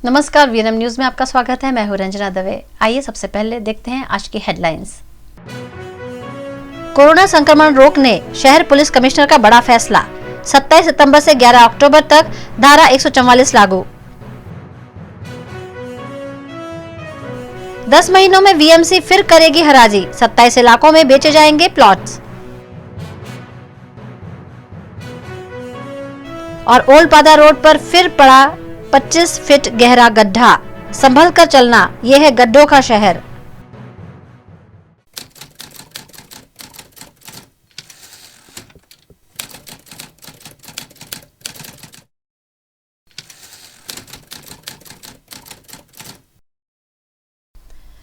नमस्कार, VNM news में आपका स्वागत है। मैं हूं रंजना दवे। आइए सबसे पहले देखते हैं आज की हेडलाइंस। कोरोना संक्रमण रोकने शहर पुलिस कमिश्नर का बड़ा फैसला। 27 सितंबर से 11 अक्टूबर तक धारा 144 लागू। 10 महीनों में वीएमसी फिर करेगी हराजी। 27 इलाकों में बेचे जाएंगे प्लॉट्स। और ओल्ड-पादा रोड पर फिर पड़ा 25 फीट गहरा गड्ढा। संभल कर चलना, यह है गड्ढों का शहर।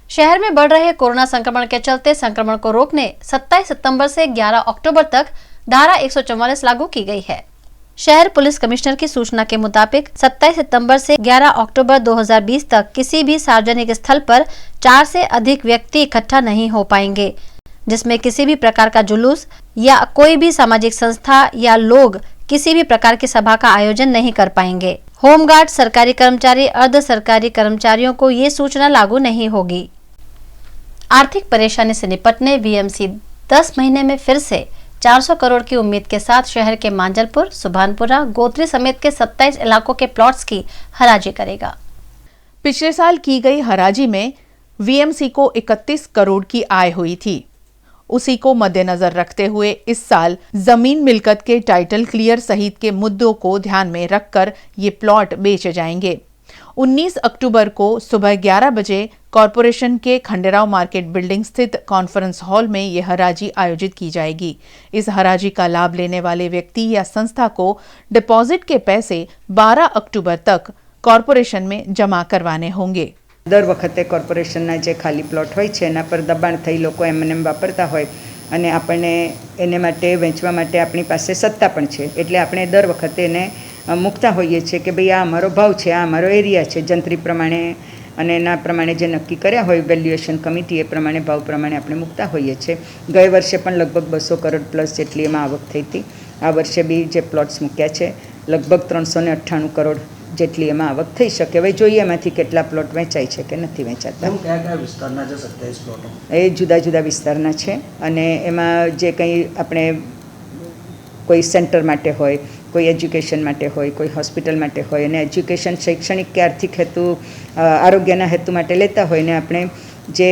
शहर में बढ़ रहे कोरोना संक्रमण के चलते संक्रमण को रोकने 27 सितंबर से 11 अक्टूबर तक धारा 144 लागू की गई है। शहर पुलिस कमिश्नर की सूचना के मुताबिक 27 सितंबर से 11 अक्टूबर 2020 तक किसी भी सार्वजनिक स्थल पर 4 से अधिक व्यक्ति इकट्ठा नहीं हो पाएंगे, जिसमें किसी भी प्रकार का जुलूस या कोई भी सामाजिक संस्था या लोग किसी भी प्रकार की सभा का आयोजन नहीं कर पाएंगे। होमगार्ड, सरकारी कर्मचारी, अर्ध सरकारी कर्मचारियों को ये सूचना लागू नहीं होगी। आर्थिक परेशानी से निपटने वीएमसी 10 महीने में फिर से 400 करोड़ की उम्मीद के साथ शहर के मांजलपुर, सुभानपुरा, गोत्री समेत के 27 इलाकों के प्लॉट्स की हराजी करेगा। पिछले साल की गई हराजी में वीएमसी को 31 करोड़ की आय हुई थी। उसी को मद्देनजर रखते हुए इस साल जमीन मिल्कत के टाइटल क्लियर सहित के मुद्दों को ध्यान में रखकर ये प्लॉट बेचे जाएंगे। 19 अक्टूबर को सुबह 11 बजे कॉरपोरेशन के खंडेराव मार्केट बिल्डिंग स्थित कॉन्फ्रेंस हॉल में यह हराजी आयोजित की जाएगी। इस हराजी का लाभ लेने वाले व्यक्ति या संस्था को डिपॉजिट के पैसे 12 अक्टूबर तक कॉरपोरेशन में जमा करवाने होंगे। दर वखते कॉर्पोरेशनना जे खाली प्लॉट होय छे एना पर दबाण थई लोको एमएनएम वापरता होय અને આપણને એને માટે વેચવા માટે આપણી પાસે સત્તા પણ છે, એટલે આપણે દર વખતે એને મૂકતા હોઈએ છીએ કે ભાઈ આ અમારો ભાવ છે, આ અમારો એરિયા છે, જંત્રી પ્રમાણે અને એના પ્રમાણે જે નક્કી કર્યા હોય વેલ્યુએશન કમિટી એ પ્રમાણે ભાવ પ્રમાણે આપણે મૂકતા હોઈએ છીએ। ગયે વર્ષે પણ લગભગ 200 કરોડ પ્લસ જેટલી એમાં આવક થઈ હતી। આ વર્ષે બી જે પ્લોટ્સ મૂક્યા છે લગભગ 398 કરોડ જેટલી એમાં આવક થઈ શકે। હવે જોઈએ એમાંથી કેટલા પ્લોટ વેચાય છે કે નથી વેચાતા। કયા વિસ્તારના છે 27 પ્લોટો? એ જુદા જુદા વિસ્તારના છે અને એમાં જે કંઈ આપણે કોઈ સેન્ટર માટે હોય, કોઈ એજ્યુકેશન માટે હોય, કોઈ હોસ્પિટલ માટે હોય અને એજ્યુકેશન શૈક્ષણિક કે આર્થિક હેતુ આરોગ્યના હેતુ માટે લેતા હોય ને આપણે જે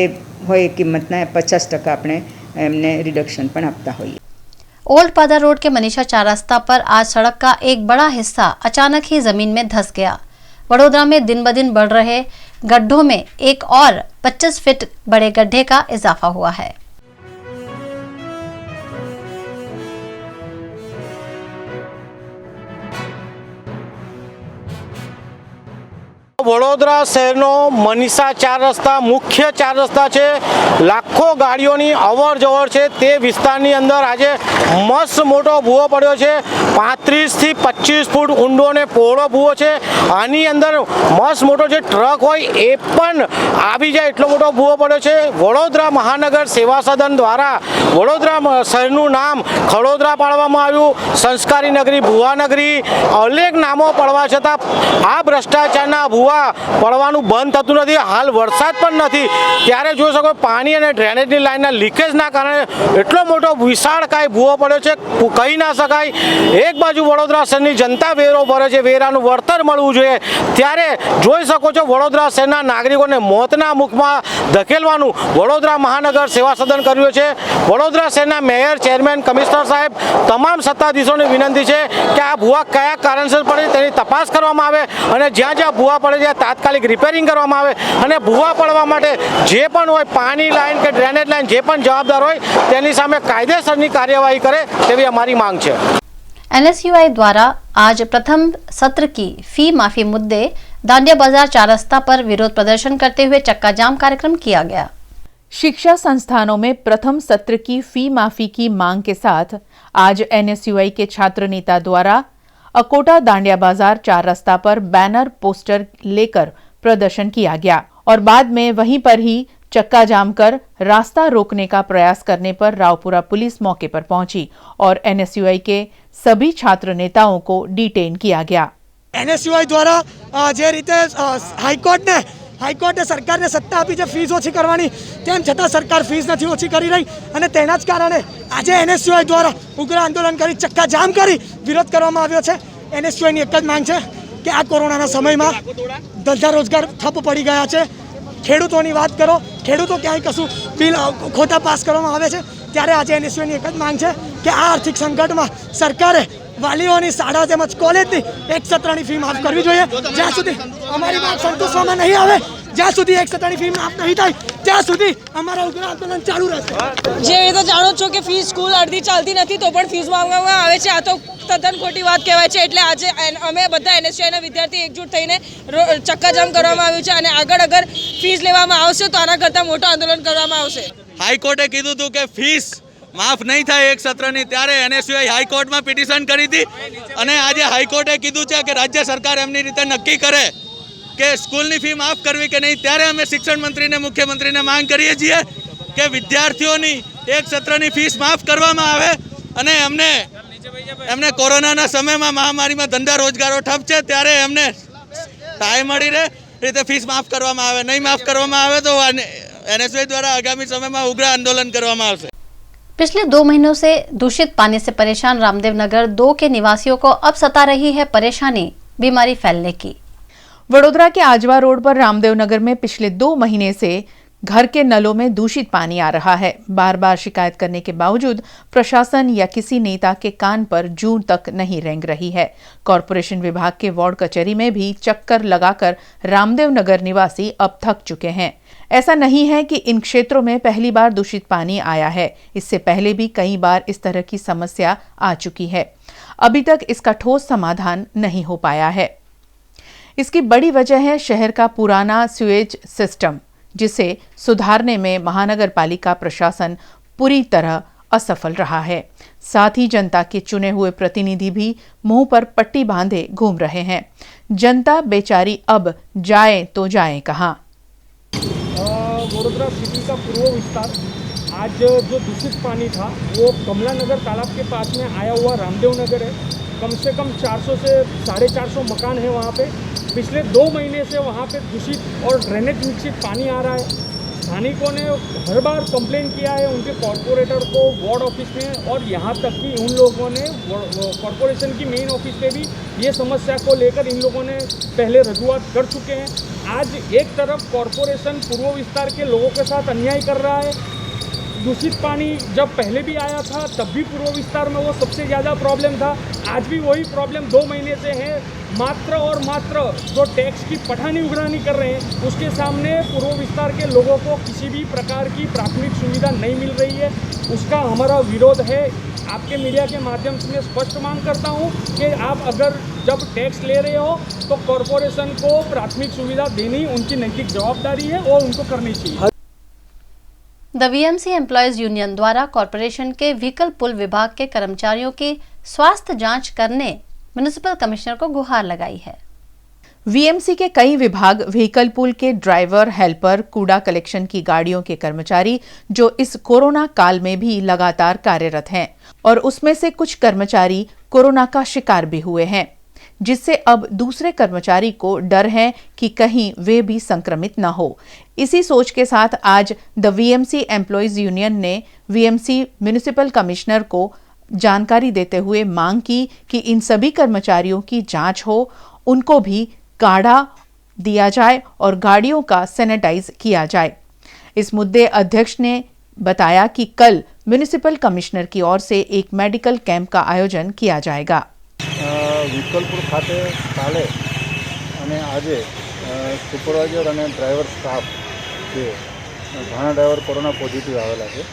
હોય કિંમતના 50% આપણે એમને રિડક્શન પણ આપતા હોઈએ। ओल्ड-पादा रोड के मनीषा 4 रास्ता पर आज सड़क का एक बड़ा हिस्सा अचानक ही जमीन में धंस गया। वडोदरा में दिन ब दिन बढ़ रहे गड्ढों में एक और 25 फीट बड़े गड्ढे का इजाफा हुआ है। વડોદરા શહેરનો મનીષા 4 રસ્તા મુખ્ય 4 રસ્તા છે। લાખો ગાડીઓની અવર જવર છે। તે વિસ્તારની અંદર આજે મસ્ત મોટો ભૂવો પડ્યો છે। 35 થી 25 ફૂટ ઊંડો ને પહોળો ભૂવો છે। આની અંદર મસ્ત મોટો જે ટ્રક હોય એ પણ આવી જાય એટલો મોટો ભૂવો પડ્યો છે। વડોદરા મહાનગર સેવા સદન દ્વારા વડોદરા શહેરનું નામ ખડોદરા પાડવામાં આવ્યું। સંસ્કારી નગરી, ભુવા નગરી, અનેક નામો પડવા છતાં આ ભ્રષ્ટાચારના ભૂવા પડવાનું બંધ થતું નથી। હાલ વરસાદ પણ નથી ત્યારે જોઈ શકો પાણી અને ડ્રેનેજની લાઈનના લીકેજના કારણે એટલો મોટો વિશાળકાય ભૂવો પડ્યો છે, કહી ના શકાય। એક બાજુ વડોદરા શહેરની જનતા વેરો ભરે છે, વેરાનું વળતર મળવું જોઈએ, ત્યારે જોઈ શકો છો વડોદરા શહેરના નાગરિકોને મોતના મુખમાં ધકેલવાનું વડોદરા મહાનગર સેવા સદન કર્યું છે। વડોદરા શહેરના મેયર, ચેરમેન, કમિશનર સાહેબ તમામ સત્તાધીશોને વિનંતી છે કે આ ભૂવા કયા કારણસર પડે તેની તપાસ કરવામાં આવે અને જ્યાં જ્યાં ભૂવા પડે ત્યાં તાત્કાલિક રિપેરિંગ કરવામાં આવે અને ભૂવા પડવા માટે જે પણ હોય પાણી લાઈન કે ડ્રેનેજ લાઈન જે પણ જવાબદાર હોય તેની સામે કાયદેસરની કાર્યવાહી કરે તેવી અમારી માંગ છે। एनएसयूआई द्वारा आज प्रथम सत्र की फी माफी मुद्दे दांडिया बाजार 4 रास्ता पर विरोध प्रदर्शन करते हुए चक्का जाम कार्यक्रम किया गया। शिक्षा संस्थानों में प्रथम सत्र की फी माफी की मांग के साथ आज एनएसयूआई के छात्र नेता द्वारा अकोटा दांडिया बाजार 4 रास्ता पर बैनर पोस्टर लेकर प्रदर्शन किया गया और बाद में वहीं पर ही चक्का जाम कर रास्ता रोकने का प्रयास करने पर रावपुरा पुलिस मौके पर पहुंची और एनएसयूआई के सभी छात्र नेताओं को डिटेन किया गया। NSUI દ્વારા જે રીતે હાઈકોર્ટે સરકારને સત્તા આપી છે ફીસ ઓછી કરવાની, તેમ છતાં સરકાર ફીસ નથી ઓછી કરી રહી અને તેના જ કારણે આજે NSUI દ્વારા ઉગ્ર આંદોલન કરી ચક્કાજામ કરી વિરોધ કરવામાં આવ્યો છે. NSUIની એક જ માંગ છે કે આ કોરોનાના સમયમાં ધંધા રોજગાર ઠપ પડી ગયા છે. ખેડૂતોની વાત કરો, ખેડૂતો ક્યાંય કશું બિલ ખોટા પાસ કરવામાં આવે છે, ત્યારે આજે NSUIની એક જ માંગ છે કે આ આર્થિક સંકટમાં સરકારે વાલીઓની શાળા તેમજ કોલેજની એક સત્રની ફી માફ કરવી જોઈએ. જ્યાં સુધી અમારી માંગ સંતોષવામાં નહીં આવે, જ્યાં સુધી એક સત્રની ફી માફ નહીં થાય, ત્યાં સુધી અમારા ઉગ્ર આંદોલન ચાલુ રહેશે. જે રીતે જાણો છો કે ફી સ્કૂલ અડધી ચાલતી નથી તો પણ ફીસ માંગવામાં આવે છે, આ તો તદ્દન ખોટી વાત કહેવાય છે. એટલે આજે અમે બધા NSUIના વિદ્યાર્થી એકજૂટ થઈને ચક્કાજામ કરવામાં આવ્યું છે અને આગળ અગર ફીસ લેવામાં આવશે તો આના કરતાં મોટું આંદોલન કરવામાં આવશે. હાઈકોર્ટે કીધું હતું કે ફીસ માફ નહીં થાય એક સત્રની, ત્યારે NSUI હાઈકોર્ટમાં પિટિશન કરી હતી અને આજે હાઈકોર્ટે કીધું છે કે રાજ્ય સરકાર એમની રીતે નક્કી કરે કે સ્કૂલની ફી માફ કરવી કે નહીં. ત્યારે અમે શિક્ષણ મંત્રીને, મુખ્યમંત્રીને માંગ કરીએ છીએ કે વિદ્યાર્થીઓની એક સત્રની ફીસ માફ કરવામાં આવે અને એમને કોરોનાના સમયમાં મહામારીમાં ધંધા રોજગારો ઠપ છે ત્યારે એમને ટાઈમ મળી રહે રીતે ફીસ માફ કરવામાં આવે. નહીં માફ કરવામાં આવે તો NSUI द्वारा आगामी समय में उग्र आंदोलन करवामा आवशे. पिछले 2 महीनों से दूषित पानी से परेशान रामदेव नगर 2 के निवासियों को अब सता रही है परेशानी बीमारी फैलने की. वडोदरा के आजवा रोड पर रामदेव नगर में पिछले 2 महीने से घर के नलों में दूषित पानी आ रहा है. बार बार शिकायत करने के बावजूद प्रशासन या किसी नेता के कान पर जूं तक नहीं रेंग रही है. कॉरपोरेशन विभाग के वार्ड कचहरी में भी चक्कर लगाकर रामदेव नगर निवासी अब थक चुके हैं. ऐसा नहीं है कि इन क्षेत्रों में पहली बार दूषित पानी आया है, इससे पहले भी कई बार इस तरह की समस्या आ चुकी है. अभी तक इसका ठोस समाधान नहीं हो पाया है. इसकी बड़ी वजह है शहर का पुराना सीवेज सिस्टम, जिसे सुधारने में महानगर पालिका प्रशासन पूरी तरह असफल रहा है. साथ ही जनता के चुने हुए प्रतिनिधि भी मुंह पर पट्टी बांधे घूम रहे हैं. जनता बेचारी अब जाए तो जाए कहां. वडोदरा सिटी का पूर्व विस्तार आज जो दूषित पानी था वो कमला नगर तालाब के पास में आया हुआ रामदेव नगर है. कम से कम 400 से 450 मकान है वहाँ पे. पिछले 2 महीने से वहाँ पे दूषित और ड्रेनेज मिक्सित पानी आ रहा है. स्थानिकों ने हर बार कंप्लेंट किया है उनके कॉरपोरेटर को वार्ड ऑफिस में, और यहाँ तक कि उन लोगों ने कॉरपोरेशन की मेन ऑफिस पे भी ये समस्या को लेकर इन लोगों ने पहले रजूआत कर चुके हैं. आज एक तरफ कॉरपोरेशन पूर्व विस्तार के लोगों के साथ अन्याय कर रहा है. दूषित पानी जब पहले भी आया था तब भी पूर्व विस्तार में वो सबसे ज़्यादा प्रॉब्लम था. आज भी वही प्रॉब्लम 2 महीने से है. मात्र और मात्र जो टैक्स की पठानी उगरानी कर रहे हैं उसके सामने पूर्व विस्तार के लोगों को किसी भी प्रकार की प्राथमिक सुविधा नहीं मिल रही है. उसका हमारा विरोध है. आपके मीडिया के माध्यम से मैं स्पष्ट मांग करता हूं कि आप अगर जब टैक्स ले रहे हो तो कॉरपोरेशन को प्राथमिक सुविधा देनी उनकी नैतिक जवाबदारी है और उनको करनी चाहिए. द VMC एम्प्लॉयज यूनियन द्वारा कॉरपोरेशन के व्हीकल पुल विभाग के कर्मचारियों की स्वास्थ्य जांच करने म्युनिसिपल कमिश्नर को गुहार लगाई है. VMC के कई विभाग व्हीकल पुल के ड्राइवर, हेल्पर, कूड़ा कलेक्शन की गाड़ियों के कर्मचारी जो इस कोरोना काल में भी लगातार कार्यरत हैं, और उसमें से कुछ कर्मचारी कोरोना का शिकार भी हुए हैं, जिससे अब दूसरे कर्मचारी को डर है कि कहीं वे भी संक्रमित न हो. इसी सोच के साथ आज द VMC एम्प्लॉयज यूनियन ने VMC म्युनिसिपल कमिश्नर को जानकारी देते हुए मांग की कि इन सभी कर्मचारियों की जांच हो, उनको भी काढ़ा दिया जाए और गाड़ियों का सैनिटाइज किया जाए. इस मुद्दे अध्यक्ष ने बताया कि कल म्युनिसिपल कमिश्नर की ओर से एक मेडिकल कैंप का आयोजन किया जाएगा. વિકલપુર ખાતે કાલે અને આજે સુપરવાઇઝર અને ડ્રાઈવર સ્ટાફ જે ઘણા ડ્રાઈવર કોરોના પોઝિટિવ આવેલા છે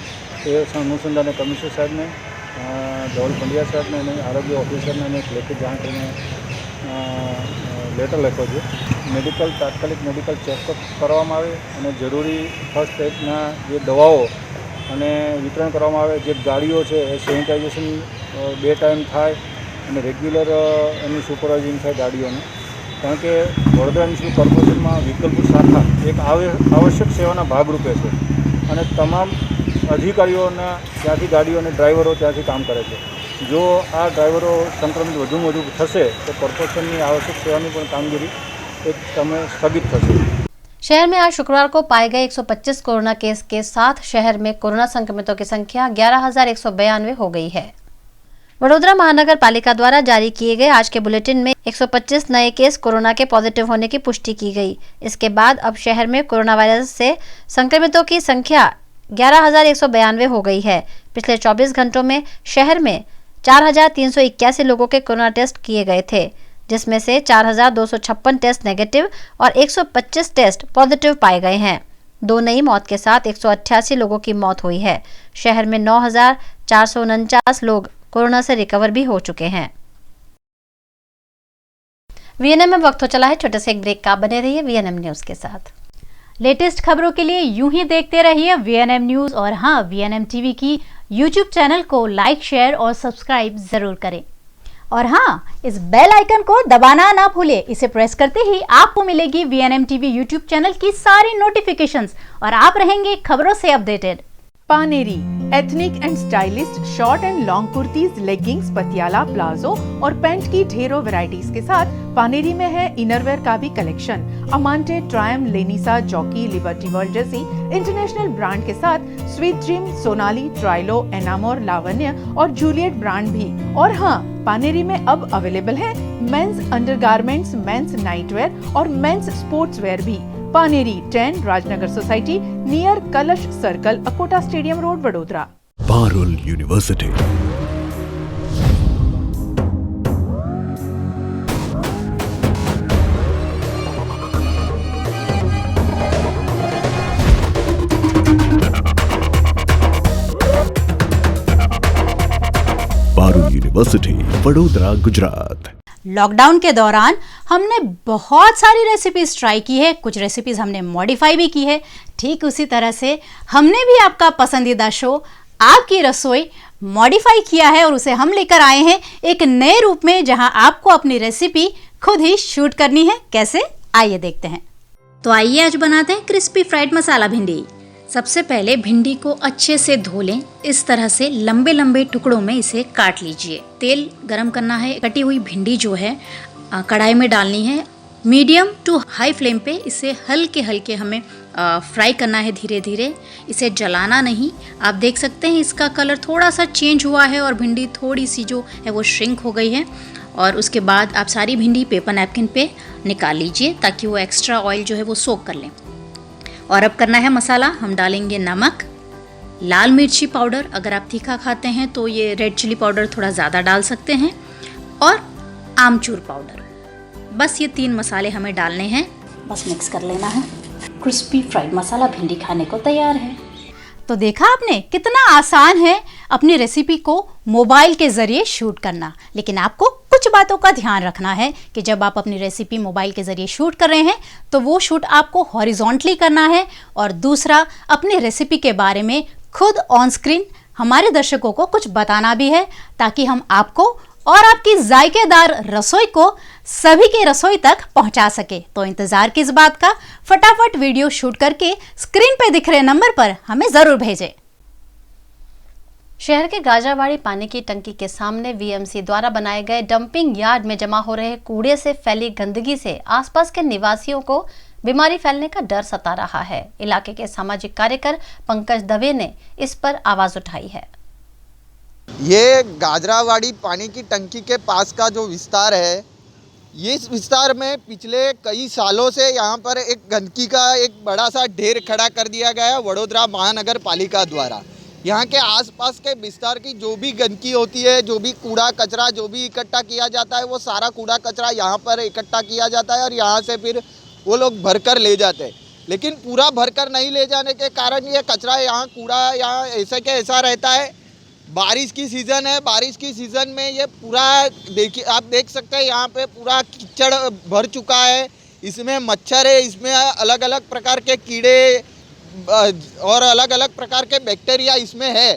એ અનુસંધાને કમિશનર સાહેબને, ધવલ પંડ્યા સાહેબને અને આરોગ્ય ઓફિસરને અમે લેખિત જાણ કરીને લેટર લખ્યો છે. તાત્કાલિક મેડિકલ ચેકઅપ કરવામાં આવે અને જરૂરી ફર્સ્ટ એડના જે દવાઓ અને વિતરણ કરવામાં આવે. જે ગાડીઓ છે એ સેનિટાઇઝેશન 2 ટાઈમ થાય અને રેગ્યુલર એનું સુપરવાઇઝિંગ થાય ગાડીઓનું. કારણ કે વડોદરા મ્યુનિસિપલ કોર્પોરેશનમાં વિકલપુર શાખા એક આવશ્યક સેવાના ભાગરૂપે છે અને તમામ અધિકારીઓના ત્યાંથી ગાડીઓ અને ડ્રાઈવરો ત્યાંથી કામ કરે છે. જો આ ડ્રાઈવરો સંક્રમિત વધુમાં વધુ થશે તો કોર્પોરેશનની આવશ્યક સેવાની પણ કામગીરી એક સમય સ્થગિત થશે। शहर में आज शुक्रवार को पाए गए 125 कोरोना केस के साथ शहर में कोरोना संक्रमितों की संख्या 11,192 हो गई है। वडोदरा महानगर पालिका द्वारा जारी किए गए आज के बुलेटिन में 125 नए केस कोरोना के पॉजिटिव होने की पुष्टि की गई। इसके बाद अब शहर में कोरोना वायरस से संक्रमितों की संख्या 11,192 हो गई है। पिछले 24 घंटों में शहर में 4,381 लोगों के कोरोना टेस्ट किए गए थे, जिसमें से 4,256 टेस्ट नेगेटिव और 125 टेस्ट पॉजिटिव पाए गए हैं। 2 नई मौत के साथ 188 लोगों की मौत हुई है। शहर में 9,449 लोग कोरोना से रिकवर भी हो चुके हैं। वीएनएम में वक्त हो चला है छोटे से एक ब्रेक का। बने रहिए वीएनएम न्यूज के साथ। लेटेस्ट खबरों के लिए यूं ही देखते रहिए वीएनएम न्यूज और हाँ, वीएनएम टीवी की यूट्यूब चैनल को लाइक, शेयर और सब्सक्राइब जरूर करें। और हाँ, इस बेल आइकन को दबाना ना भूलें। इसे प्रेस करते ही आपको मिलेगी वीएनएम टीवी यूट्यूब चैनल की सारी नोटिफिकेशंस और आप रहेंगे खबरों से updated. Paneri ethnic and stylist short and long kurtis, leggings, Patiala, palazzo और पैंट की ढेरों वैरायटीज के साथ पानेरी में है इनरवेयर का भी कलेक्शन। अमांटे, ट्रायम, लेनिसा, जॉकी, लिबर्टी वर्ल्ड जैसी इंटरनेशनल ब्रांड के साथ स्वीट ड्रीम, सोनाली, ट्राइलो, एनामोर, लावण्य और जूलियट ब्रांड भी। और हाँ, पानेरी में अब अवेलेबल है मेंस अंडरगारमेंट्स, मेंस नाइटवेयर और मेंस स्पोर्ट्सवेयर भी। पानेरी 10 राजनगर सोसाइटी नियर कलश circle, Akota stadium road, Vadodara. Parul university Parul university, Vadodara, Gujarat. Lockdown के दौरान हमने बहुत सारी रेसिपीज ट्राई की है, कुछ रेसिपीज हमने मॉडिफाई भी की है। ठीक उसी तरह से हमने भी आपका पसंदीदा शो आपकी रसोई मॉडिफाई किया है और उसे हम लेकर आए हैं एक नए रूप में, जहां आपको अपनी रेसिपी खुद ही शूट करनी है। कैसे, आइए देखते हैं। तो आइए आज बनाते हैं क्रिस्पी फ्राइड मसाला भिंडी। सबसे पहले भिंडी को अच्छे से धो लें। इस तरह से लंबे लंबे टुकड़ों में इसे काट लीजिए। तेल गरम करना है। कटी हुई भिंडी जो है कढ़ाई में डालनी है। मीडियम टू हाई फ्लेम पे इसे हल्के हल्के हमें फ्राई करना है, धीरे धीरे। इसे जलाना नहीं। आप देख सकते हैं इसका कलर थोड़ा सा चेंज हुआ है और भिंडी थोड़ी सी जो है वो श्रिंक हो गई है। और उसके बाद आप सारी भिंडी पेपर नैपकिन पे निकाल लीजिए ताकि वो एक्स्ट्रा ऑयल जो है वो सोक कर लें। और अब करना है मसाला। हम डालेंगे नमक, लाल मिर्ची पाउडर, अगर आप तीखा खाते हैं तो ये रेड चिली पाउडर थोड़ा ज़्यादा डाल सकते हैं, और आमचूर पाउडर। बस ये 3 मसाले हमें डालने हैं। बस मिक्स कर लेना है। क्रिस्पी फ्राइड मसाला भिंडी खाने को तैयार है। तो देखा आपने कितना आसान है अपनी रेसिपी को मोबाइल के ज़रिए शूट करना। लेकिन आपको कुछ बातों का ध्यान रखना है कि जब आप अपनी रेसिपी मोबाइल के ज़रिए शूट कर रहे हैं तो वो शूट आपको हॉरिजॉन्टली करना है। और दूसरा, अपनी रेसिपी के बारे में खुद ऑन स्क्रीन हमारे दर्शकों को कुछ बताना भी है, ताकि हम आपको और आपकी जायकेदार रसोई को सभी के रसोई तक पहुंचा सके। तो इंतजार किस बात का, फटाफट वीडियो शूट करके स्क्रीन पे दिख रहे नंबर पर हमें जरूर भेजें। शहर के गाजावाड़ी पानी की टंकी के सामने वीएमसी द्वारा बनाए गए डंपिंग यार्ड में जमा हो रहे कूड़े से फैली गंदगी से आसपास के निवासियों को बीमारी फैलने का डर सता रहा है। इलाके के सामाजिक कार्यकर पंकज दवे ने इस पर आवाज उठाई है। ये गाजरावाड़ी पानी की टंकी के पास का जो विस्तार है, ये इस विस्तार में पिछले कई सालों से यहाँ पर एक गंदगी का एक बड़ा सा ढेर खड़ा कर दिया गया है वडोदरा महानगर पालिका द्वारा। यहाँ के आसपास के विस्तार की जो भी गंदगी होती है, जो भी कूड़ा कचरा जो भी इकट्ठा किया जाता है, वो सारा कूड़ा कचरा यहाँ पर इकट्ठा किया जाता है और यहाँ से फिर वो लोग भरकर ले जाते हैं। लेकिन पूरा भरकर नहीं ले जाने के कारण ये कचरा यहाँ कूड़ा यहाँ ऐसा के ऐसा रहता है। बारिश की सीज़न है, बारिश की सीज़न में ये पूरा देखिए, आप देख सकते हैं यहाँ पे पूरा कीचड़ भर चुका है। इसमें मच्छर है, इसमें अलग अलग प्रकार के कीड़े और अलग अलग प्रकार के बैक्टीरिया इसमें है।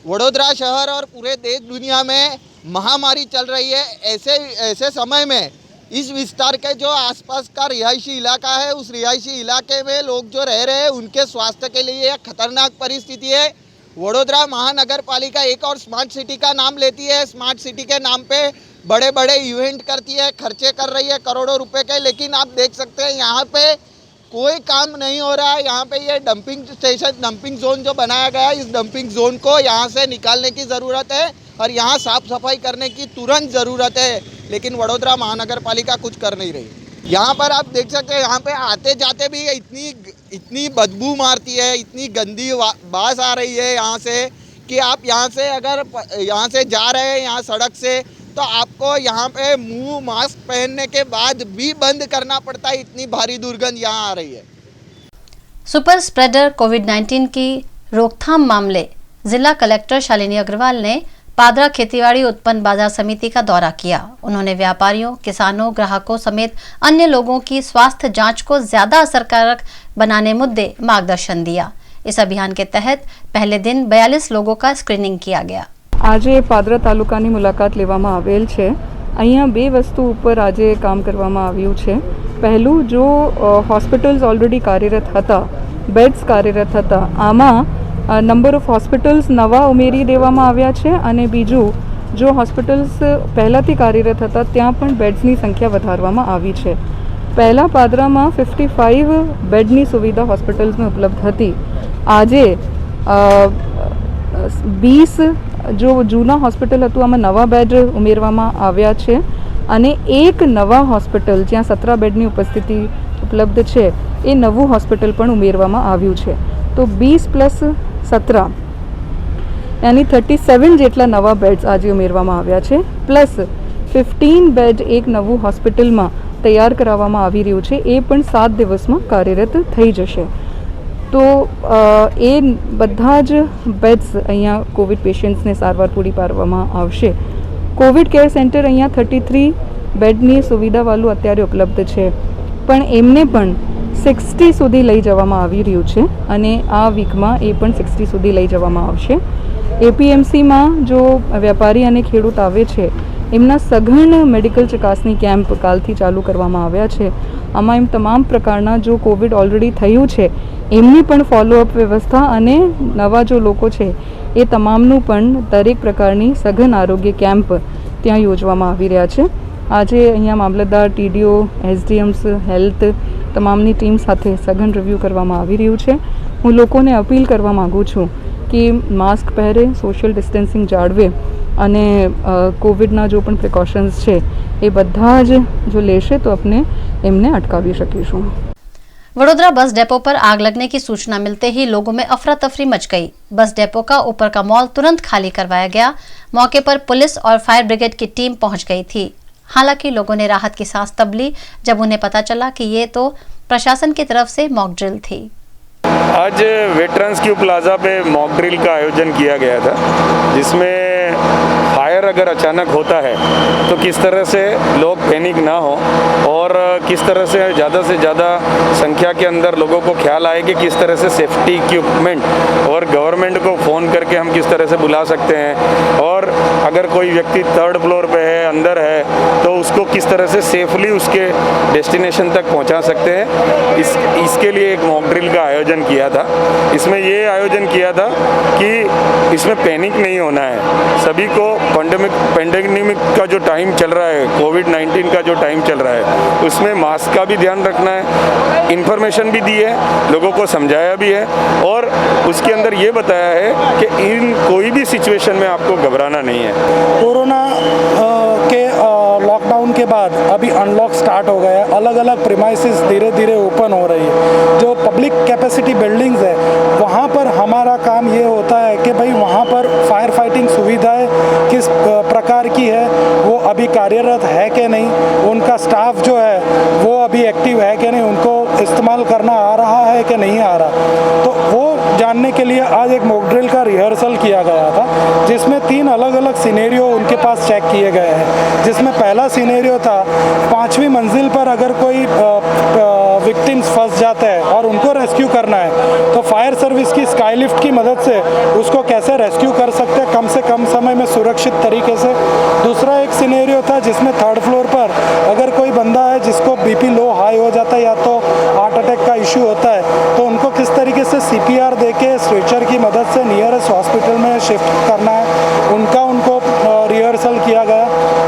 वडोदरा शहर और पूरे देश दुनिया में महामारी चल रही है। ऐसे समय में इस विस्तार के जो आसपास का रिहायशी इलाका है, उस रिहायशी इलाके में लोग जो रह रहे हैं उनके स्वास्थ्य के लिए एक खतरनाक परिस्थिति है। वडोदरा महानगर पालिका एक और स्मार्ट सिटी का नाम लेती है, स्मार्ट सिटी के नाम पे बड़े बड़े इवेंट करती है, खर्चे कर रही है करोड़ों रुपए के, लेकिन आप देख सकते हैं यहाँ पे कोई काम नहीं हो रहा है। यहाँ पे ये डंपिंग स्टेशन, डंपिंग जोन जो बनाया गया है, इस डंपिंग जोन को यहाँ से निकालने की ज़रूरत है और यहाँ साफ सफाई करने की तुरंत ज़रूरत है, लेकिन वडोदरा महानगर पालिका कुछ कर नहीं रही। यहाँ पर आप देख सकते हैं, यहाँ पे आते जाते भी इतनी बदबू मारती है, इतनी गंदी बास आ रही है यहाँ से कि आप यहाँ से अगर यहाँ से जा रहे हैं यहाँ सड़क से, तो आपको यहाँ पे मुंह मास्क पहनने के बाद भी बंद करना पड़ता है, इतनी भारी दुर्गंध यहाँ आ रही है। सुपर स्प्रेडर कोविड-19 की रोकथाम मामले जिला कलेक्टर शालिनी अग्रवाल ने पादरा खेतीबाड़ी उत्पन्न बाजार समिति का दौरा किया। उन्होंने व्यापारियों, किसानों, ग्राहकों समेत अन्य लोगों की स्वास्थ्य जांच को ज्यादा असरकारक बनाने मुद्दे मार्गदर्शन दिया। इस अभियान के तहत पहले दिन 42 लोगों का स्क्रीनिंग किया गया। આજે પાદરા તાલુકાની મુલાકાત લેવામાં આવેલ છે। અહીંયા બે વસ્તુ ઉપર આજે કામ કરવામાં આવ્યું છે। પહેલું, જો હોસ્પિટલ્સ ઓલરેડી કાર્યરત હતા, બેડ્સ કાર્યરત હતા, આમાં નંબર ઓફ હોસ્પિટલ્સ નવા ઉમેરી દેવામાં આવ્યા છે અને બીજું, જો હોસ્પિટલ્સ પહેલાંથી કાર્યરત હતા ત્યાં પણ બેડ્સની સંખ્યા વધારવામાં આવી છે। પહેલાં પાદરામાં 55 બેડની સુવિધા હોસ્પિટલ્સને ઉપલબ્ધ હતી। આજે 20 जो जूना हॉस्पिटल हतुं आमां नवा बेड उमेरवामां आव्या छे अने एक नवा हॉस्पिटल ज्यां 17 बेडनी उपस्थिति उपलब्ध छे ए नवुं हॉस्पिटल पण उमेरवामां आव्युं छे। तो 20 + 17 यानी 37 जेटला नवा बेड्स आज उमेरवामां आव्या छे, प्लस 15 बेड एक नवुं हॉस्पिटलमां तैयार कराववामां आवी रह्युं छे, ए पण 7 दिवसमां कार्यरत थई जशे। तो ए બધા જ બેડ્સ અહીંયા કોવિડ પેશન્ટ્સને સારવાર પૂરી પાડવામાં આવશે। કોવિડ કેર સેન્ટર અહીંયા 33 બેડની સુવિધાવાળું અત્યારે ઉપલબ્ધ છે, પણ એમને પણ 60 સુધી લઈ જવામાં આવી રહ્યું છે અને આ વીકમાં એ પણ 60 સુધી લઈ જવામાં આવશે। એપીએમસીમાં જો વેપારી અને ખેડૂત આવે છે એમના સઘન મેડિકલ ચકાસણી કેમ્પ કાલથી ચાલુ કરવામાં આવ્યા છે। આમાં એમ તમામ પ્રકારના જો કોવિડ ઓલરેડી થયું છે એમની પણ ફોલોઅપ વ્યવસ્થા અને નવા જો લોકો છે એ તમામનું પણ દરેક પ્રકારની સઘન આરોગ્ય કેમ્પ ત્યાં યોજવામાં આવી રહ્યા છે। આજે અહીંયા મામલતદાર, ટીડીઓ, એસડીએમ્સ, હેલ્થ તમામની ટીમ સાથે સઘન રિવ્યૂ કરવામાં આવી રહ્યું છે। હું લોકોને અપીલ કરવા માગું છું કે માસ્ક પહેરે, સોશિયલ ડિસ્ટન્સિંગ જાળવે અને કોવિડના जो પણ પ્રિકોશન્સ છે એ બધા જ જો લેશે તો આપણે એમને અટકાવી શકીશું। वडोदरा बस डेपो पर आग लगने की सूचना मिलते ही लोगों में अफरा तफरी मच गई। बस डेपो का ऊपर का मॉल तुरंत खाली करवाया गया। मौके पर पुलिस और फायर ब्रिगेड की टीम पहुंच गई थी। हालांकि लोगों ने राहत की सांस तब ली जब उन्हें पता चला कि ये तो प्रशासन की तरफ से मॉक ड्रिल थी। आज वेटरन्स क्यू प्लाजा पे मॉक ड्रिल का आयोजन किया गया था, जिसमें फायर अगर अचानक होता है तो किस तरह से लोग पैनिक ना हो और किस तरह से ज़्यादा संख्या के अंदर लोगों को ख्याल आए कि किस तरह से सेफ्टी इक्विपमेंट और गवर्नमेंट को फ़ोन करके हम किस तरह से बुला सकते हैं, और अगर कोई व्यक्ति 3rd फ्लोर पे है, अंदर है, तो उसको किस तरह से सेफली उसके डेस्टिनेशन तक पहुंचा सकते हैं। इसके लिए एक मॉक ड्रिल का आयोजन किया था। इसमें ये आयोजन किया था कि इसमें पैनिक नहीं होना है। सभी को पेंडेमिक का जो टाइम चल रहा है, कोविड-19 का जो टाइम चल रहा है, उसमें मास्क का भी ध्यान रखना है। इन्फॉर्मेशन भी दी है, लोगों को समझाया भी है और उसके अंदर ये बताया है कि इन कोई भी सिचुएशन में आपको घबराना नहीं है। कोरोना के लॉकडाउन के बाद अभी अनलॉक स्टार्ट हो गया है। अलग अलग प्रीमाइसेस धीरे धीरे ओपन हो रही है। जो पब्लिक कैपेसिटी बिल्डिंग्स है वहाँ पर हमारा काम ये होता है कि भाई वहाँ पर फायर फाइटिंग सुविधाएं किस प्रकार की है, वो अभी कार्यरत है कि नहीं, उनका स्टाफ जो है वो अभी एक्टिव है कि नहीं, उनको इस्तेमाल करना आ रहा है कि नहीं आ रहा, तो वो जानने के लिए आज एक मॉक ड्रिल का रिहर्सल किया गया था, जिसमें 3 अलग अलग सिनेरियो उनके पास चेक किए गए हैं। जिसमें पहला सिनेरियो था 5वीं मंजिल पर अगर कोई विक्टिम्स फंस जाते हैं और उनको रेस्क्यू करना है तो फायर सर्विस की स्काई लिफ्ट की मदद से उसको कैसे रेस्क्यू कर सकते हैं कम से कम समय में सुरक्षित तरीके से। दूसरा एक सिनेरियो था जिसमें 3rd फ्लोर पर अगर कोई बंदा है जिसको बीपी लो हाई हो जाता है या तो हार्ट अटैक का इश्यू होता है तो उनको किस तरीके से CPR देके स्ट्रेचर की मदद से नियरेस्ट हॉस्पिटल में शिफ्ट करना है, उनको रिहर्सल किया गया।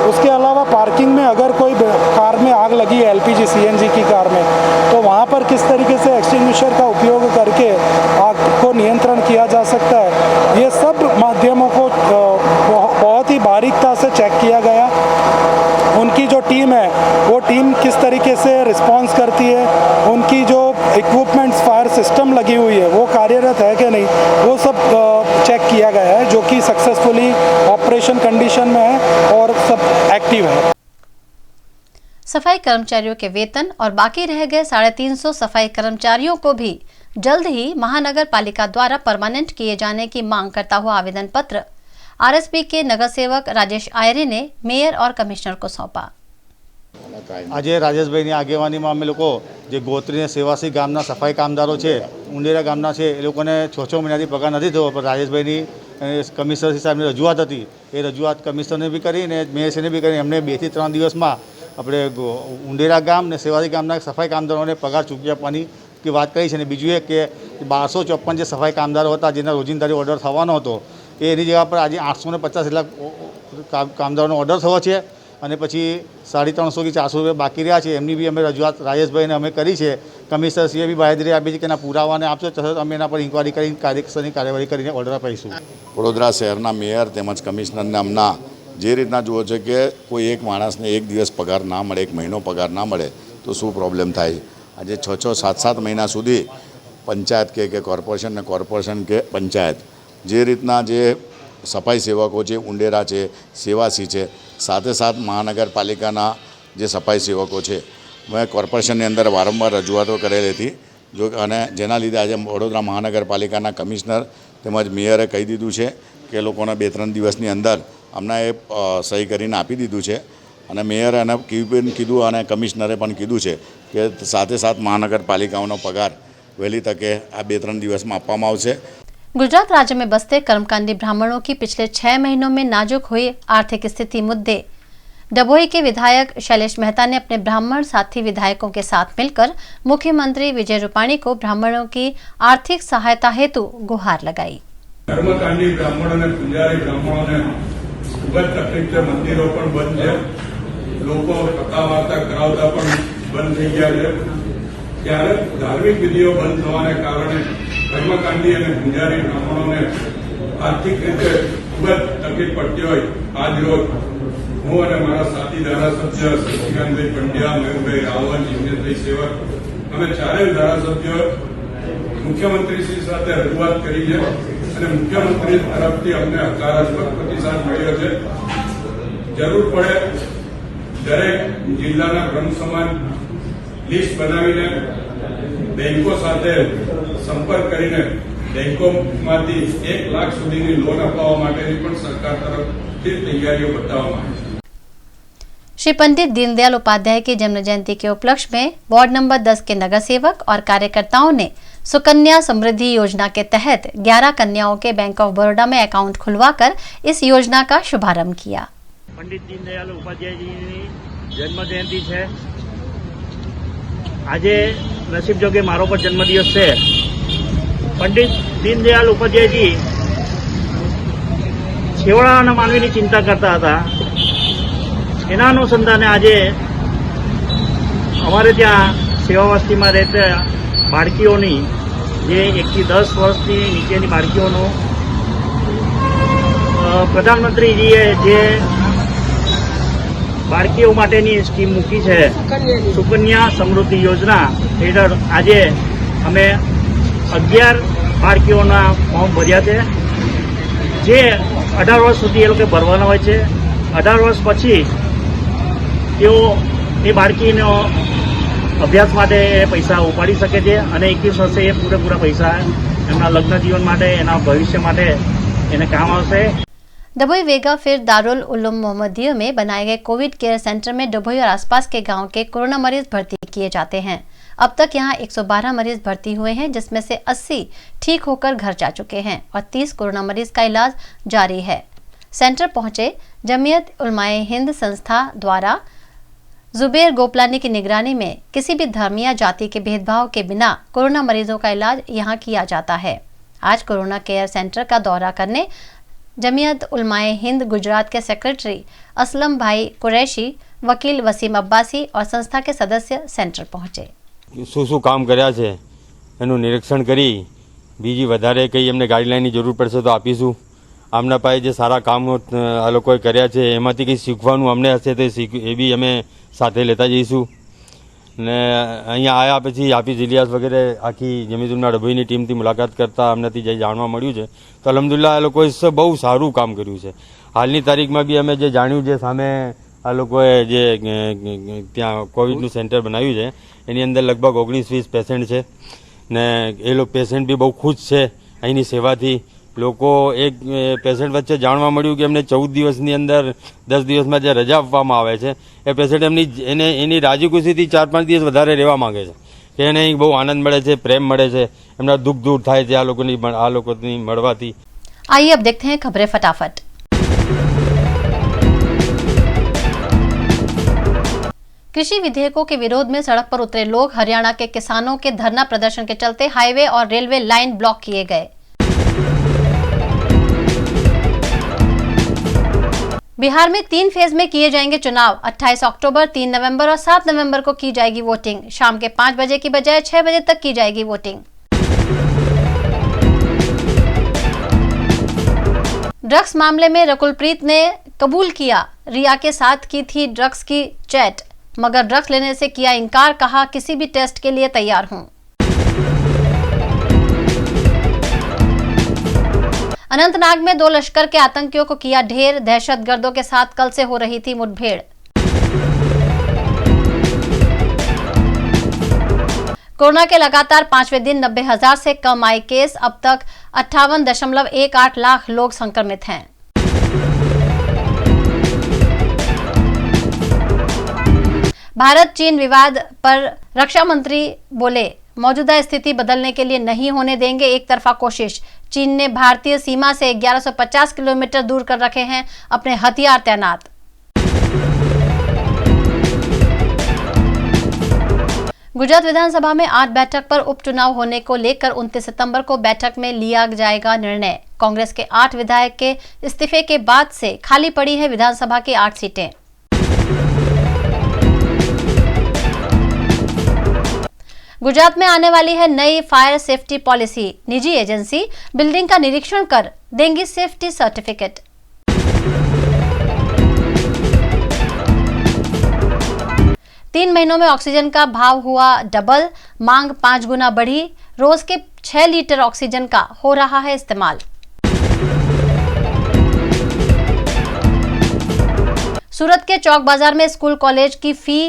उसके अलावा पार्किंग में अगर कोई कार में आग लगी है, LPG CNG की कार में, तो वहाँ पर किस तरीके से एक्सटिंग्विशर का उपयोग करके आग को नियंत्रण किया जा सकता है, ये सब माध्यमों को बहुत ही बारीकता से चेक किया गया। उनकी जो टीम है वो टीम किस तरीके से रिस्पॉन्स करती है, उनकी जो इक्विपमेंट्स फायर सिस्टम लगी हुई है वो कार्यरत है कि नहीं, वो सब चेक किया गया है, जो कि सक्सेसफुली ऑपरेशन कंडीशन में है और सब एक्टिव है। सफाई कर्मचारियों के वेतन और बाकी रह गए 350 सफाई कर्मचारियों को भी जल्द ही महानगर पालिका द्वारा परमानेंट किए जाने की मांग करता हुआ आवेदन पत्र RSP के नगर सेवक राजेश आयरे ने मेयर और कमिश्नर को सौंपा। આજે રાજેશભાઈની આગેવાનીમાં અમે લોકો જે ગોત્રી અને સેવાસી ગામના સફાઈ કામદારો છે, ઉંડેરા ગામના છે, એ લોકોને 6 મહિનાથી પગાર નથી થયો, પણ રાજેશભાઈની કમિશનર સાહેબની રજૂઆત હતી, એ રજૂઆત કમિશનરને બી કરી અને મેયરશ્રીને બી કરી। એમને 2 થી 3 દિવસમાં આપણે ઉંડેરા ગામ અને સેવાસી ગામના સફાઈ કામદારોને પગાર ચૂકવી આપવાની की વાત કરી છે। અને બીજું એક કે 1254 જે સફાઈ કામદારો હતા જેના રોજિંદારી ઓર્ડર થવાનો હતો, એની જગ્યા પર આજે 850 જેટલા કામદારોનો ઓર્ડર થયો છે અને પછી 350 કે 400 રૂપિયા બાકી રહ્યા છે। એમની બી અમે રજૂઆત રાજેશભાઈને અમે કરી છે। કમિશનરશ્રીએ બી બાહેધરી આપી છે કે એના પુરાવાને આપશો તો અમે એના પર ઇન્ક્વાયરી કરીને કાયદેસરની કાર્યવાહી કરીને ઓર્ડર અપાઈશું। વડોદરા શહેરના મેયર તેમજ કમિશનર નામના જે રીતના જુઓ છે કે કોઈ એક માણસને એક દિવસ પગાર ના મળે, એક મહિનો પગાર ના મળે તો શું પ્રોબ્લેમ થાય। આજે 6-6, 7-7 મહિના સુધી પંચાયત કે કોર્પોરેશન કે પંચાયત જે રીતના જે સફાઈ સેવકો છે, ઉંડેરા છે, સેવાસી છે, સાથે સાથ મહાનગરપાલિકાના જે સફાઈ સેવકો છે, મેં કોર્પોરેશનની અંદર વારંવાર રજૂઆતો કરેલી હતી, જો અને જેના લીધે આજે વડોદરા મહાનગરપાલિકાના કમિશનર તેમજ મેયરે કહી દીધું છે કે લોકોને 2-3 દિવસની અંદર અમને એ સહી કરીને આપી દીધું છે। અને મેયરે અને કીધું અને કમિશનરે પણ કીધું છે કે સાથે સાથ મહાનગરપાલિકાઓનો પગાર વહેલી તકે આ 2-3 દિવસમાં આપવામાં આવશે। गुजरात राज्य में बसते कर्मकांडी ब्राह्मणों की पिछले 6 महीनों में नाजुक हुई आर्थिक स्थिति मुद्दे डभोई के विधायक शैलेश मेहता ने अपने ब्राह्मण साथी विधायकों के साथ मिलकर मुख्यमंत्री विजय रूपाणी को ब्राह्मणों की आर्थिक सहायता हेतु गुहार लगाई। कर्मकांडी ब्राह्मणों ने पूजारी ब्राह्मणों ने खूब तकलीफ से मंदिरों पर बंद है, लोग कथा वार्ता करावता पण बंद थई गया है। त्यारे धार्मिक विधिओ बंद थवाने कारणे कर्मकांडी और पूजारी ब्राह्मणों ने आर्थिक रीते खूब तकलीफ पड़ती हो। आज रोज हूँ और मारा साथी धारासभ्य शशिकांतभाई पंड्या, मयूरभाई रावल, जिग्नेशभाई सेवक अमे चारेय धारासभ्यों मुख्यमंत्री श्री साथे रजूआत करी है અને મુખ્યમંત્રી તરફથી અમને હકારાત્મક પ્રતિસાદ મળ્યો છે। જરૂર પડે દરેક જિલ્લાના બ્રહ્મ સમાન લિસ્ટ બનાવીને બેંકો સાથે સંપર્ક કરીને બેંકોમાંથી 1 લાખ સુધીની લોન અપાવવા માટેની પણ સરકાર તરફથી તૈયારીઓ બતાવવામાં આવી છે। श्री पंडित दीनदयाल उपाध्याय की जन्म जयंती के उपलक्ष्य में वार्ड नंबर 10 के नगर सेवक और कार्यकर्ताओं ने सुकन्या समृद्धि योजना के तहत 11 कन्याओं के बैंक ऑफ बड़ौदा में अकाउंट खुलवाकर इस योजना का शुभारंभ किया। पंडित दीनदयाल उपाध्याय जी जन्म जयंती है आज नसीब जोगे मारो पर जन्मदिवस है। पंडित दीनदयाल उपाध्याय जी छेवाड़ा मानवी की चिंता करता था। एना अनुसंधाने आज अमारे त्या सेवावस्ती में रहते बाळकीओनी जे 1 થી 10 वर्षनी नीचेनी बाळकीओनो प्रधानमंत्रीजीए जे बाळकीओ माटेनी स्कीम मूकी है सुकन्या समृद्धि योजना हेठळ आज अमे 11 बाळकीओना फॉर्म भर्या छे जे 18 वर्ष सुधी ए लोके भरवाना होय छे। 18 वर्ष पछी तेओ ए बाळकीनो अभ्यास माटे पैसा उपाड़ी सके छे अने 21 वर्षे ए पूरेपूरा पैसा एमना लग्न जीवन माटे एना भविष्य माटे एने काम आवशे। डभोई वेगा फिर दारुल उलूम मोहम्मदिया में बनाए गए कोविड केयर सेंटर में डभोई और आसपास के गांव के कोरोना मरीज भर्ती किए जाते हैं। अब तक यहां 112 मरीज भर्ती हुए हैं, जिसमें से 80 ठीक होकर घर जा चुके हैं और 30 कोरोना मरीज का इलाज जारी है। सेंटर पहुंचे जमीयत उलमाए हिंद संस्था द्वारा जुबेर गोपलानी की निगरानी में किसी भी धर्म या जाति के भेदभाव के बिना कोरोना मरीजों का इलाज यहां किया जाता है। आज कोरोना केयर सेंटर का दौरा करने जमीयत उलमाए हिंद गुजरात के सेक्रेटरी असलम भाई कुरैशी, वकील वसीम अब्बासी और संस्था के सदस्य सेंटर पहुंचे। શું કામ કર્યા છે એનું નિરીક્ષણ કરી બીજી વધારે કંઈ એમને ગાઈડલાઇનની જરૂર પડશે તો આપીશું। આમના પાસે જે સારા કામો આ લોકોએ કર્યા છે એમાંથી કંઈ શીખવાનું અમને હશે તો એ બી અમે સાથે લેતા જઈશું। ને અહીંયા આવ્યા પછી હાફિઝ ઇલિયાસ વગેરે આખી જમીતુલના ડભોઈની ટીમથી મુલાકાત કરતાં અમનેથી જે જાણવા મળ્યું છે તો અલ્હમ્દુલિલ્લાહ આ લોકોએ બહુ સારું કામ કર્યું છે। હાલની તારીખમાં બી અમે જે જાણ્યું છે સામે આ લોકોએ જે ત્યાં કોવિડનું સેન્ટર બનાવ્યું છે એની અંદર લગભગ 19-20 પેશન્ટ છે ને એ લોકો પેશન્ટ બી બહુ ખુશ છે અહીંની સેવાથી। લોકો એક પેશન્ટ વચ્ચે જાણવા મળ્યું કે એમને 14 દિવસની અંદર 10 દિવસમાં જે રજા આપવામાં આવે છે એ પેશન્ટ એની રાજી ખુશીથી 4-5 દિવસ વધારે રહેવા માંગે છે કે એને બહુ આનંદ મળે છે, પ્રેમ મળે છે, એમના દુઃખ દૂર થાય છે આ લોકોની મળવાથી। आइए अब देखते हैं खबरें फटाफट। कृषि विधेयकों के विरोध में सड़क पर उतरे लोग, हरियाणा के किसानों के धरना प्रदर्शन के चलते हाईवे और रेलवे लाइन ब्लॉक किए गए। बिहार में 3 फेज में किए जाएंगे चुनाव। 28 अक्टूबर, 3 नवंबर और 7 नवंबर को की जाएगी वोटिंग। शाम के 5 बजे की बजाय 6 बजे तक की जाएगी वोटिंग। ड्रग्स मामले में रकुलप्रीत ने कबूल किया, रिया के साथ की थी ड्रग्स की चैट, मगर ड्रग्स लेने से किया इनकार, कहा किसी भी टेस्ट के लिए तैयार हूं। अनंतनाग में 2 लश्कर के आतंकियों को किया ढेर, दहशतगर्दों के साथ कल से हो रही थी मुठभेड़। कोरोना के लगातार 5वें दिन 90,000 से कम आए केस। अब तक 58.18 लाख लोग संक्रमित हैं। भारत चीन विवाद पर रक्षा मंत्री बोले, मौजूदा स्थिति बदलने के लिए नहीं होने देंगे एक तरफा कोशिश। चीन ने भारतीय सीमा से 1150 किलोमीटर दूर कर रखे हैं अपने हथियार तैनात। गुजरात विधानसभा में 8 बैठक पर उपचुनाव होने को लेकर 29 सितंबर को बैठक में लिया जाएगा निर्णय। कांग्रेस के 8 विधायक के इस्तीफे के बाद से खाली पड़ी है विधानसभा की 8 सीटें। गुजरात में आने वाली है नई फायर सेफ्टी पॉलिसी। निजी एजेंसी बिल्डिंग का निरीक्षण कर देंगी सेफ्टी सर्टिफिकेट। तीन महीनों में ऑक्सीजन का भाव हुआ डबल, मांग 5 गुना बढ़ी। रोज के 6 लीटर ऑक्सीजन का हो रहा है इस्तेमाल। सूरत के चौक बाजार में स्कूल कॉलेज की फी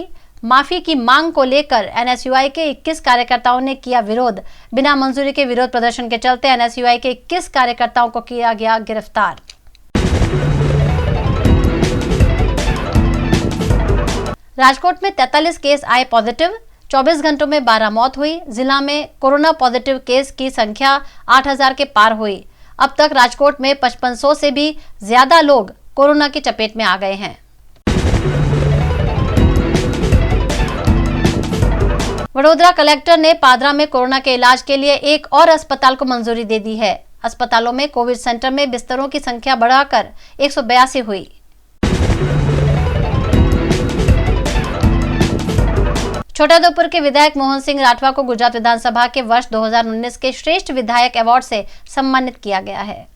माफी की मांग को लेकर एनएसयूआई के 21 कार्यकर्ताओं ने किया विरोध। बिना मंजूरी के विरोध प्रदर्शन के चलते एनएसयूआई के 21 कार्यकर्ताओं को किया गया गिरफ्तार। राजकोट में 43 केस आए पॉजिटिव, 24 घंटों में 12 मौत हुई। जिला में कोरोना पॉजिटिव केस की संख्या 8,000 के पार हुई। अब तक राजकोट में 5500 से भी ज्यादा लोग कोरोना की चपेट में आ गए हैं। वडोदरा कलेक्टर ने पादरा में कोरोना के इलाज के लिए एक और अस्पताल को मंजूरी दे दी है। अस्पतालों में कोविड सेंटर में बिस्तरों की संख्या बढ़ाकर 182 हुई। छोटाउदेपुर के विधायक मोहन सिंह राठवा को गुजरात विधानसभा के वर्ष 2019 के श्रेष्ठ विधायक अवार्ड से सम्मानित किया गया है।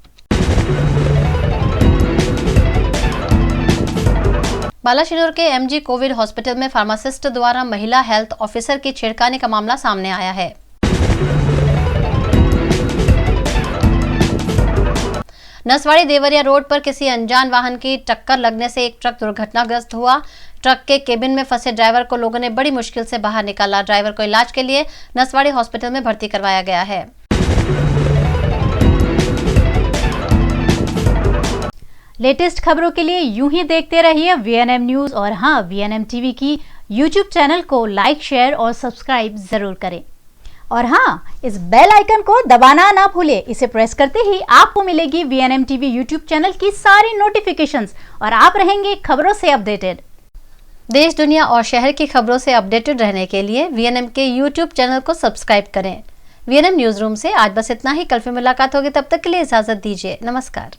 बालासिनोर के एमजी कोविड हॉस्पिटल में फार्मासिस्ट द्वारा महिला हेल्थ ऑफिसर की छेड़खानी का मामला सामने आया है। नसवाड़ी देवरिया रोड पर किसी अनजान वाहन की टक्कर लगने से एक ट्रक दुर्घटनाग्रस्त हुआ। ट्रक के केबिन में फंसे ड्राइवर को लोगों ने बड़ी मुश्किल से बाहर निकाला। ड्राइवर को इलाज के लिए नसवाड़ी हॉस्पिटल में भर्ती करवाया गया है। लेटेस्ट खबरों के लिए यूं ही देखते रहिए वीएनएम न्यूज और हाँ, वीएनएम टीवी की यूट्यूब चैनल को लाइक, शेयर और सब्सक्राइब जरूर करें। और हाँ, इस बेल आइकन को दबाना ना भूले। इसे प्रेस करते ही आपको मिलेगी वीएनएम टीवी यूट्यूब चैनल की सारी नोटिफिकेशंस और आप रहेंगे खबरों से अपडेटेड। देश, दुनिया और शहर की खबरों से अपडेटेड रहने के लिए VNM के YouTube चैनल को सब्सक्राइब करें। VNM न्यूज रूम से आज बस इतना ही। कल फिर मुलाकात होगी, तब तक के लिए इजाजत दीजिए। नमस्कार।